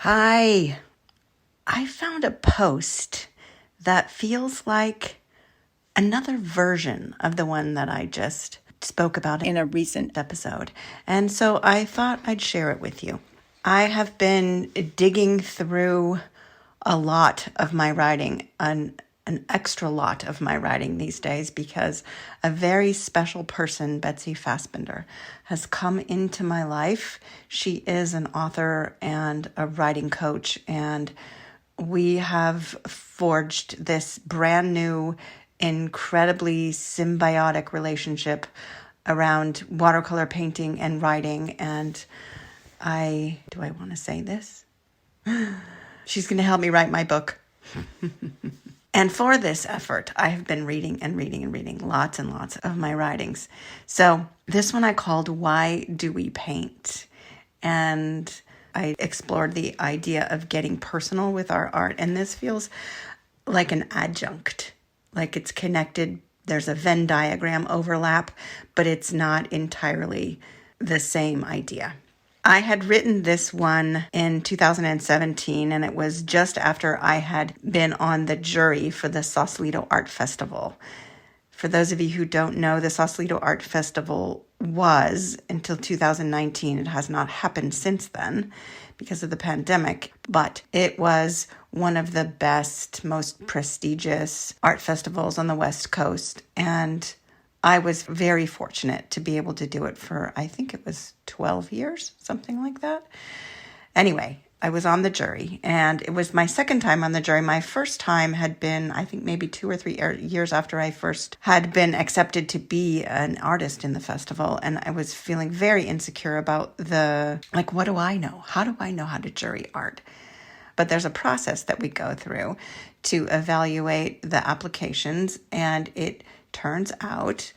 Hi, I found a post that feels like another version of the one that I just spoke about in a recent episode. And so I thought I'd share it with you. I have been digging through a lot of my writing, an extra lot of my writing these days, because a very special person, Betsy Fassbender, has come into my life. She is an author and a writing coach, and we have forged this brand new, incredibly symbiotic relationship around watercolor painting and writing. And do I want to say this? She's going to help me write my book. And for this effort, I have been reading lots and lots of my writings. So this one I called Why Do We Paint? And I explored the idea of getting personal with our art. And this feels like an adjunct, like it's connected. There's a Venn diagram overlap, but it's not entirely the same idea. I had written this one in 2017, and it was just after I had been on the jury for the Sausalito Art Festival. For those of you who don't know, the Sausalito Art Festival was, until 2019, it has not happened since then because of the pandemic, but it was one of the best, most prestigious art festivals on the West Coast. And I was very fortunate to be able to do it for, I think it was 12 years, something like that. Anyway, I was on the jury, and it was my second time on the jury. My first time had been, I think, maybe 2 or 3 years after I first had been accepted to be an artist in the festival. And I was feeling very insecure about what do I know? How do I know how to jury art? But there's a process that we go through to evaluate the applications, and it turns out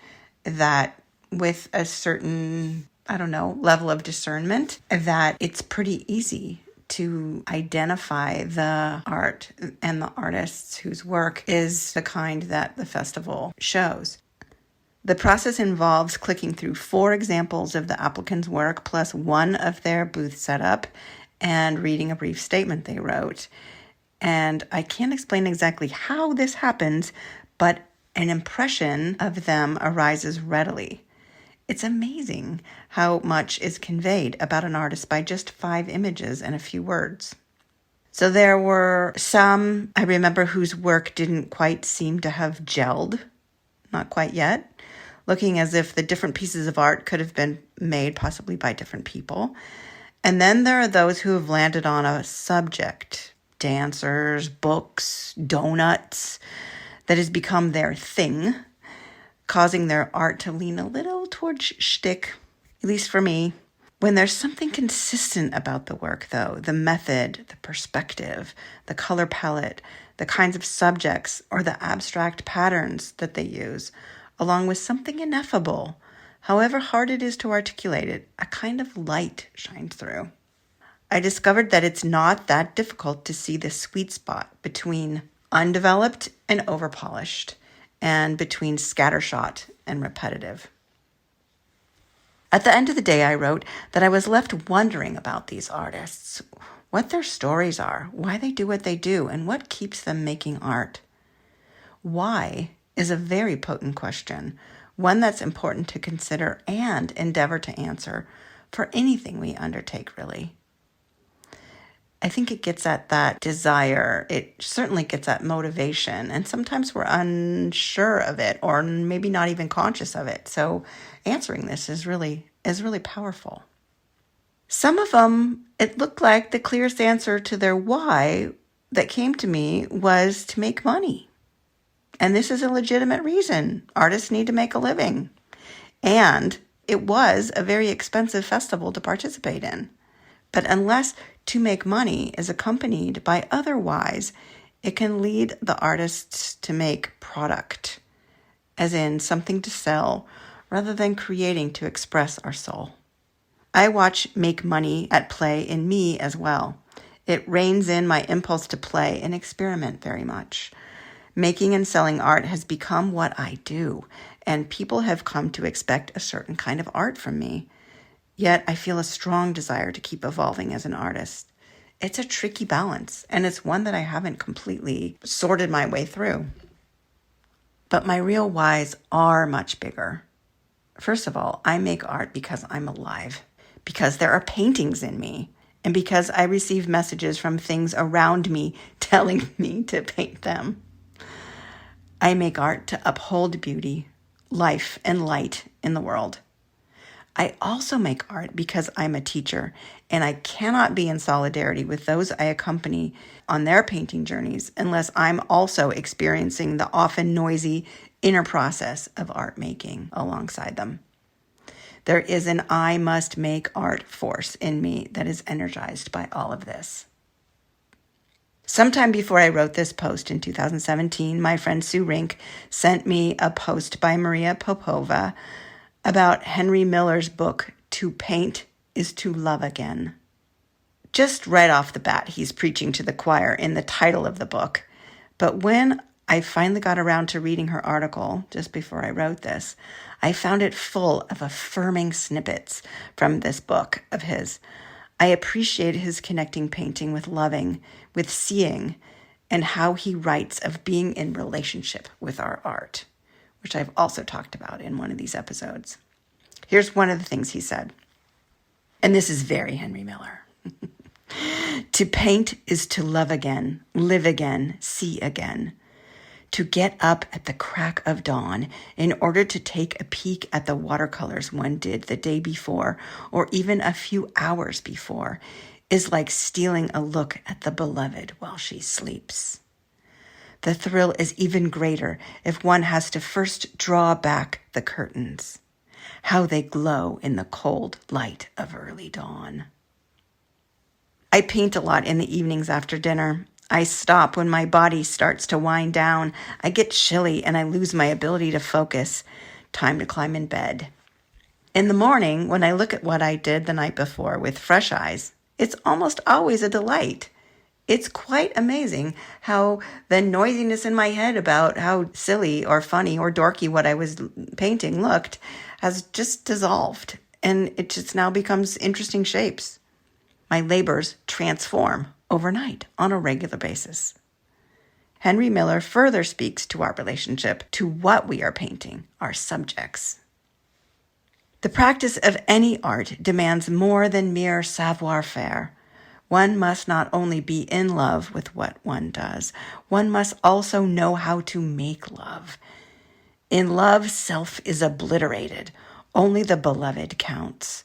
that with a certain, level of discernment, that it's pretty easy to identify the art and the artists whose work is the kind that the festival shows. The process involves clicking through 4 examples of the applicant's work plus one of their booth setup and reading a brief statement they wrote. And I can't explain exactly how this happens, but an impression of them arises readily. It's amazing how much is conveyed about an artist by just 5 images and a few words. So there were some, I remember, whose work didn't quite seem to have gelled, not quite yet, looking as if the different pieces of art could have been made possibly by different people. And then there are those who have landed on a subject, dancers, books, donuts, that has become their thing, causing their art to lean a little towards shtick, at least for me. When there's something consistent about the work, though, the method, the perspective, the color palette, the kinds of subjects, or the abstract patterns that they use, along with something ineffable, however hard it is to articulate it, a kind of light shines through. I discovered that it's not that difficult to see the sweet spot between undeveloped and overpolished, and between scattershot and repetitive. At the end of the day, I wrote that I was left wondering about these artists, what their stories are, why they do what they do, and what keeps them making art. Why is a very potent question, one that's important to consider and endeavor to answer for anything we undertake, really. I think it gets at that desire. It certainly gets at motivation. And sometimes we're unsure of it, or maybe not even conscious of it. So answering this is really powerful. Some of them, it looked like the clearest answer to their why that came to me was to make money. And this is a legitimate reason. Artists need to make a living. And it was a very expensive festival to participate in. But unless to make money is accompanied by other whys, it can lead the artists to make product, as in something to sell, rather than creating to express our soul. I watch make money at play in me as well. It reins in my impulse to play and experiment very much. Making and selling art has become what I do, and people have come to expect a certain kind of art from me. Yet I feel a strong desire to keep evolving as an artist. It's a tricky balance, and it's one that I haven't completely sorted my way through. But my real whys are much bigger. First of all, I make art because I'm alive, because there are paintings in me, and because I receive messages from things around me telling me to paint them. I make art to uphold beauty, life, and light in the world. I also make art because I'm a teacher, and I cannot be in solidarity with those I accompany on their painting journeys unless I'm also experiencing the often noisy inner process of art making alongside them. There is an I must make art force in me that is energized by all of this. Sometime before I wrote this post in 2017, my friend Sue Rink sent me a post by Maria Popova about Henry Miller's book, To Paint is to Love Again. Just right off the bat, he's preaching to the choir in the title of the book. But when I finally got around to reading her article, just before I wrote this, I found it full of affirming snippets from this book of his. I appreciate his connecting painting with loving, with seeing, and how he writes of being in relationship with our art, which I've also talked about in one of these episodes. Here's one of the things he said, and this is very Henry Miller. To paint is to love again, live again, see again. To get up at the crack of dawn in order to take a peek at the watercolors one did the day before or even a few hours before is like stealing a look at the beloved while she sleeps. The thrill is even greater if one has to first draw back the curtains. How they glow in the cold light of early dawn. I paint a lot in the evenings after dinner. I stop when my body starts to wind down. I get chilly and I lose my ability to focus. Time to climb in bed. In the morning, when I look at what I did the night before with fresh eyes, it's almost always a delight. It's quite amazing how the noisiness in my head about how silly or funny or dorky what I was painting looked has just dissolved, and it just now becomes interesting shapes. My labors transform overnight on a regular basis. Henry Miller further speaks to our relationship to what we are painting, our subjects. The practice of any art demands more than mere savoir-faire. One must not only be in love with what one does, one must also know how to make love. In love, self is obliterated. Only the beloved counts.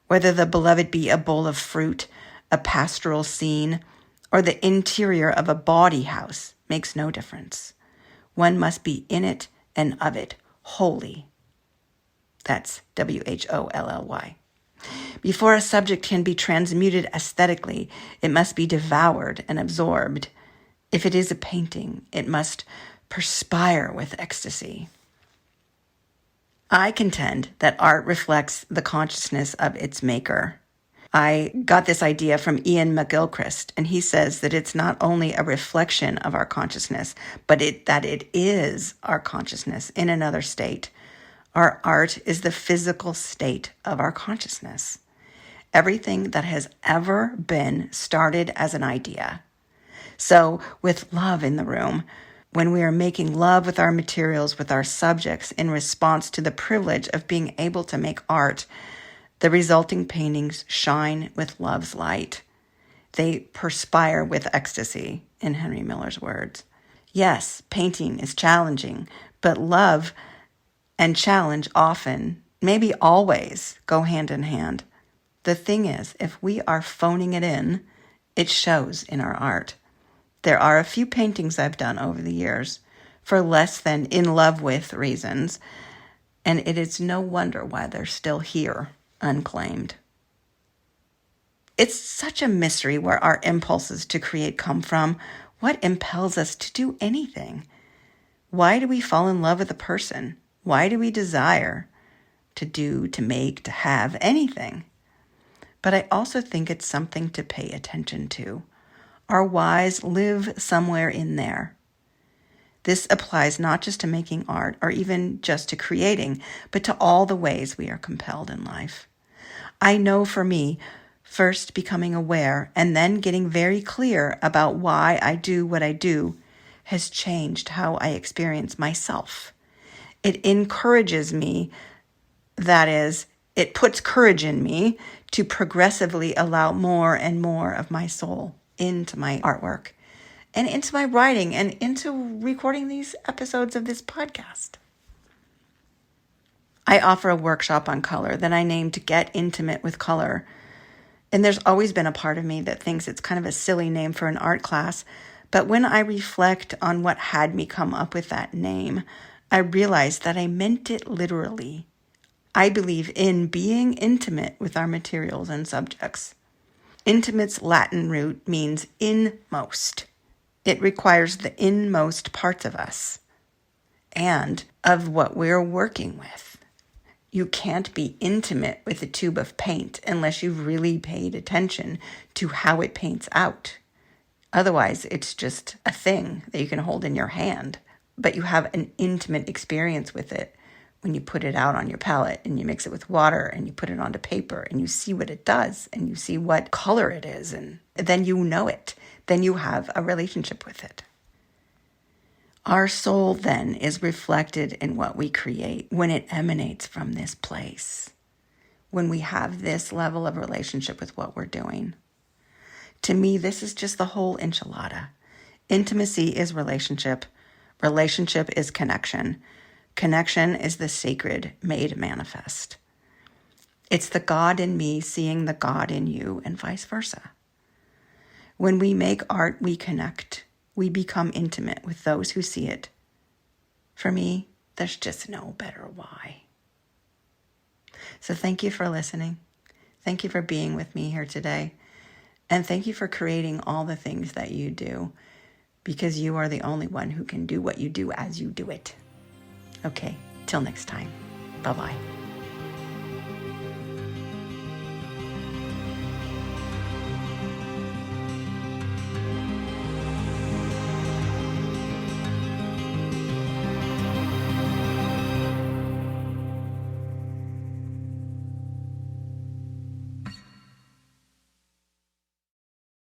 Whether the beloved be a bowl of fruit, a pastoral scene, or the interior of a bawdy house makes no difference. One must be in it and of it, wholly. That's WHOLLY. Before a subject can be transmuted aesthetically, it must be devoured and absorbed. If it is a painting, it must perspire with ecstasy. I contend that art reflects the consciousness of its maker. I got this idea from Ian McGilchrist, and he says that it's not only a reflection of our consciousness, but that it is our consciousness in another state. Our art is the physical state of our consciousness. Everything that has ever been started as an idea. So, with love in the room, when we are making love with our materials, with our subjects, in response to the privilege of being able to make art, the resulting paintings shine with love's light. They perspire with ecstasy, in Henry Miller's words. Yes, painting is challenging, but love and challenge often, maybe always, go hand in hand. The thing is, if we are phoning it in, it shows in our art. There are a few paintings I've done over the years for less than in love with reasons, and it is no wonder why they're still here, unclaimed. It's such a mystery where our impulses to create come from. What impels us to do anything? Why do we fall in love with a person? Why do we desire to do, to make, to have anything? But I also think it's something to pay attention to. Our whys live somewhere in there. This applies not just to making art or even just to creating, but to all the ways we are compelled in life. I know for me, First becoming aware and then getting very clear about why I do what I do has changed how I experience myself. It encourages me, that is, it puts courage in me to progressively allow more and more of my soul into my artwork and into my writing and into recording these episodes of this podcast. I offer a workshop on color that I named Get Intimate with Color. And there's always been a part of me that thinks it's kind of a silly name for an art class. But when I reflect on what had me come up with that name, I realize that I meant it literally. I believe in being intimate with our materials and subjects. Intimate's Latin root means inmost. It requires the inmost parts of us and of what we're working with. You can't be intimate with a tube of paint unless you've really paid attention to how it paints out. Otherwise, it's just a thing that you can hold in your hand, but you have an intimate experience with it when you put it out on your palette and you mix it with water and you put it onto paper and you see what it does and you see what color it is, and then you know it. Then you have a relationship with it. Our soul then is reflected in what we create when it emanates from this place, when we have this level of relationship with what we're doing. To me, this is just the whole enchilada. Intimacy is relationship. Relationship is connection. Connection is the sacred made manifest. It's the God in me seeing the God in you and vice versa. When we make art, we connect. We become intimate with those who see it. For me, there's just no better why. So thank you for listening. Thank you for being with me here today. And thank you for creating all the things that you do, because you are the only one who can do what you do as you do it. Okay, till next time. Bye-bye.